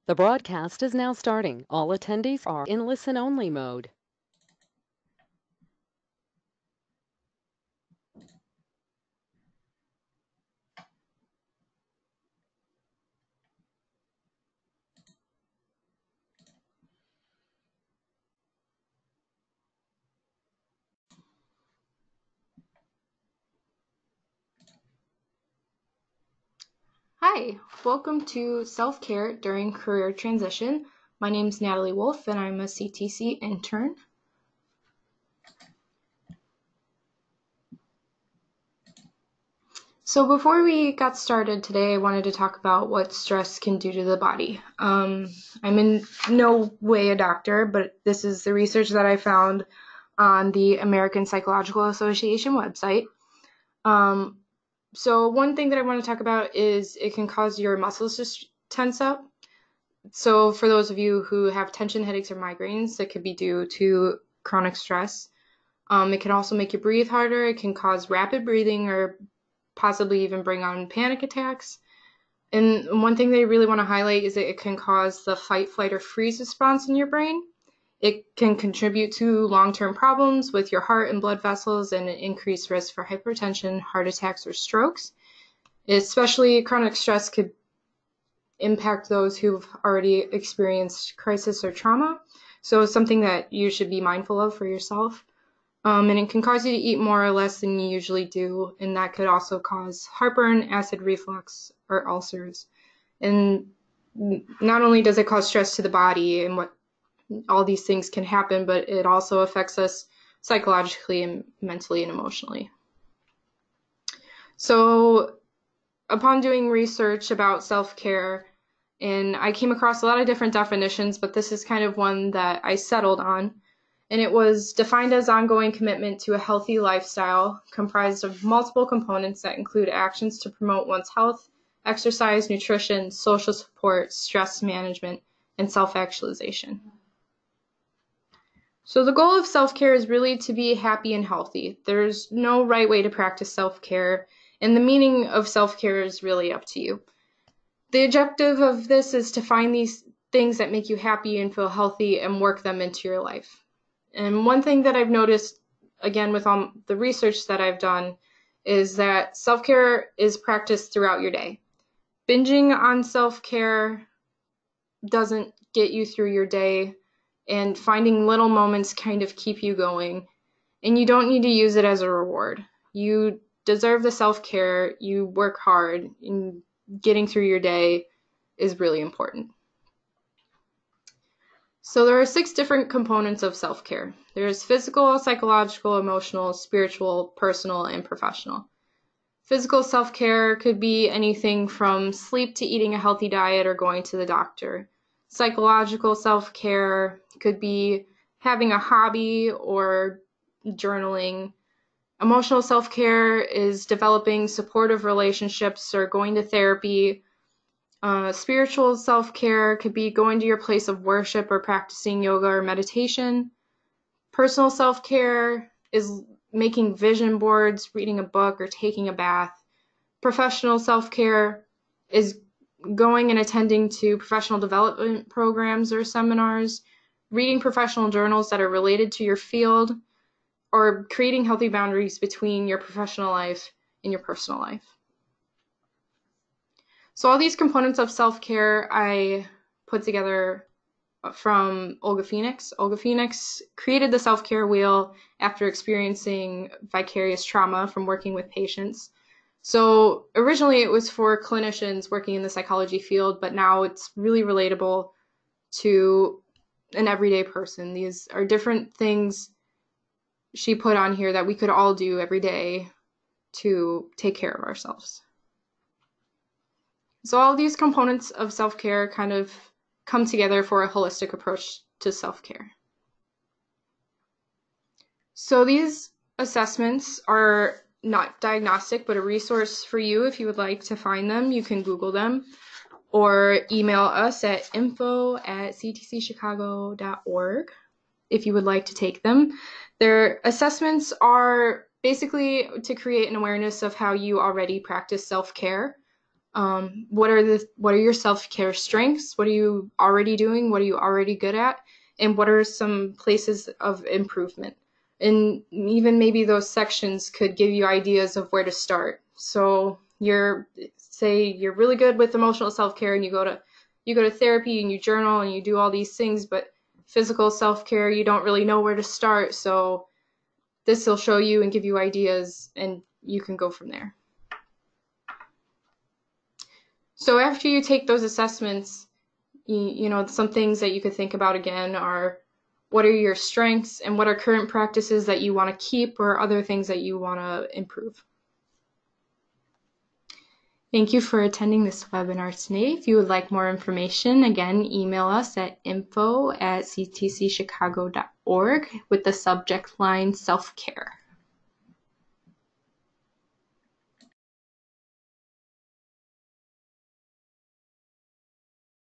The broadcast is now starting. All attendees are in listen-only mode. Hi, welcome to Self-Care During Career Transition. My name is Natalie Wolf and I'm a CTC intern. So before we got started today, I wanted to talk about what stress can do to the body. I'm in no way a doctor, but this is the research that I found on the American Psychological Association website. So one thing that I want to talk about is it can cause your muscles to tense up. So for those of you who have tension headaches or migraines, that could be due to chronic stress. It can also make you breathe harder. It can cause rapid breathing or possibly even bring on panic attacks. And one thing they really want to highlight is that it can cause the fight, flight, or freeze response in your brain. It can contribute to long-term problems with your heart and blood vessels and an increased risk for hypertension, heart attacks, or strokes. Especially chronic stress could impact those who've already experienced crisis or trauma. So it's something that you should be mindful of for yourself. And it can cause you to eat more or less than you usually do, and that could also cause heartburn, acid reflux, or ulcers. And not only does it cause stress to the body and what all these things can happen, but it also affects us psychologically and mentally and emotionally. So upon doing research about self-care, and I came across a lot of different definitions, but this is kind of one that I settled on. And it was defined as ongoing commitment to a healthy lifestyle comprised of multiple components that include actions to promote one's health, exercise, nutrition, social support, stress management, and self-actualization. So the goal of self-care is really to be happy and healthy. There's no right way to practice self-care, and the meaning of self-care is really up to you. The objective of this is to find these things that make you happy and feel healthy and work them into your life. And one thing that I've noticed, again, with all the research that I've done, is that self-care is practiced throughout your day. Binging on self-care doesn't get you through your day, and finding little moments kind of keep you going. And you don't need to use it as a reward. You deserve the self-care, you work hard, and getting through your day is really important. So there are 6 different components of self-care. There's physical, psychological, emotional, spiritual, personal, and professional. Physical self-care could be anything from sleep to eating a healthy diet or going to the doctor. Psychological self-care could be having a hobby or journaling. Emotional self-care is developing supportive relationships or going to therapy. Spiritual self-care could be going to your place of worship or practicing yoga or meditation. Personal self-care is making vision boards, reading a book, or taking a bath. Professional self-care is going and attending to professional development programs or seminars, reading professional journals that are related to your field, or creating healthy boundaries between your professional life and your personal life. So all these components of self-care I put together from Olga Phoenix. Olga Phoenix created the self-care wheel after experiencing vicarious trauma from working with patients. So originally it was for clinicians working in the psychology field, but now it's really relatable to an everyday person. These are different things she put on here that we could all do every day to take care of ourselves. So all these components of self-care kind of come together for a holistic approach to self-care. So these assessments are not diagnostic, but a resource for you if you would like to find them. You can Google them or email us at info@ctcchicago.org if you would like to take them. Their assessments are basically to create an awareness of how you already practice self-care. What are your self-care strengths? What are you already doing? What are you already good at? And what are some places of improvement? And even maybe those sections could give you ideas of where to start. So say you're really good with emotional self-care and you go to therapy and you journal and you do all these things, but physical self-care, you don't really know where to start. So this will show you and give you ideas, and you can go from there. So after you take those assessments, you know, some things that you could think about again are, what are your strengths and what are current practices that you want to keep or other things that you want to improve. Thank you for attending this webinar today. If you would like more information, again, email us at info@ctcchicago.org with the subject line self-care.